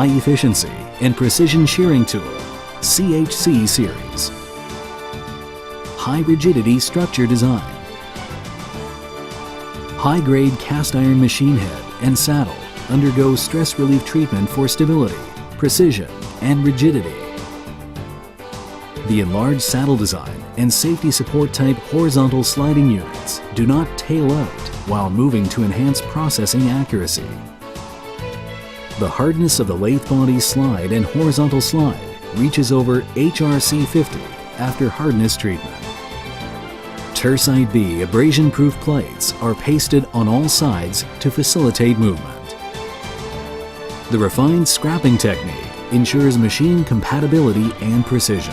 High Efficiency and Precision Shearing Tool, CHC Series. High Rigidity Structure Design. High-grade cast iron machine head and saddle undergo stress relief treatment for stability, precision, and rigidity. The enlarged saddle design and safety support type horizontal sliding units do not tail out while moving to enhance processing accuracy. The hardness of the lathe body slide and horizontal slide reaches over HRC 50 after hardness treatment. Tersite B abrasion-proof plates are pasted on all sides to facilitate movement. The refined scrapping technique ensures machine compatibility and precision.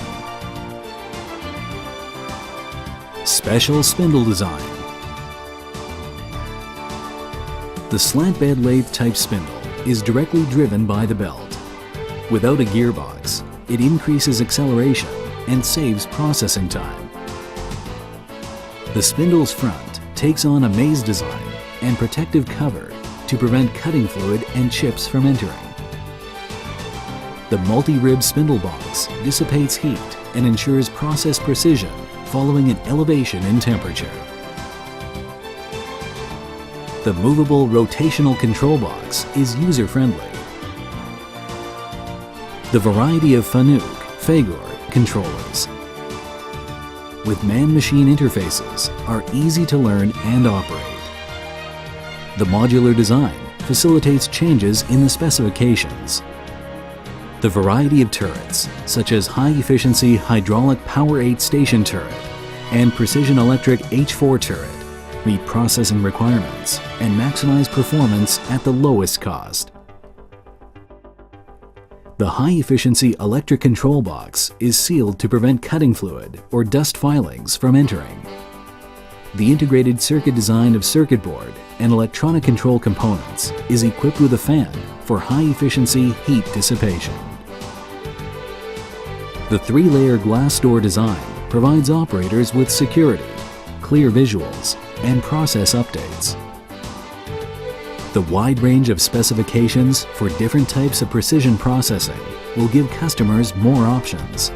Special spindle design. The slant bed lathe type spindle is directly driven by the belt. Without a gearbox, it increases acceleration and saves processing time. The spindle's front takes on a maze design and protective cover to prevent cutting fluid and chips from entering. The multi-rib spindle box dissipates heat and ensures process precision following an elevation in temperature. The movable rotational control box is user-friendly. The variety of Fanuc controllers with man-machine interfaces are easy to learn and operate. The modular design facilitates changes in the specifications. The variety of turrets, such as high-efficiency hydraulic Power 8 station turret and precision electric H4 turret, meet processing requirements and maximize performance at the lowest cost. The high-efficiency electric control box is sealed to prevent cutting fluid or dust filings from entering. The integrated circuit design of circuit board and electronic control components is equipped with a fan for high-efficiency heat dissipation. The three-layer glass door design provides operators with security, clear visuals, and process updates. The wide range of specifications for different types of precision processing will give customers more options.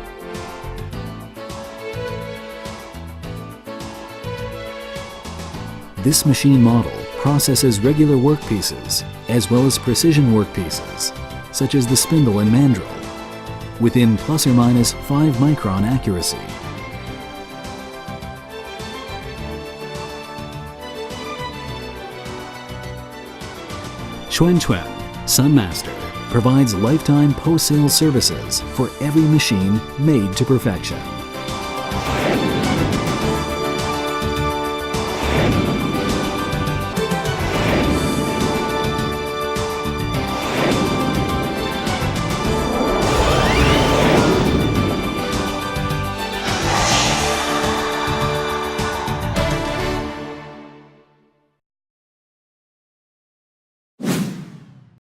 This machine model processes regular workpieces as well as precision workpieces, such as the spindle and mandrel, within plus or minus 5 micron accuracy. ČPUU Sunmaster provides lifetime post-sale services for every machine made to perfection.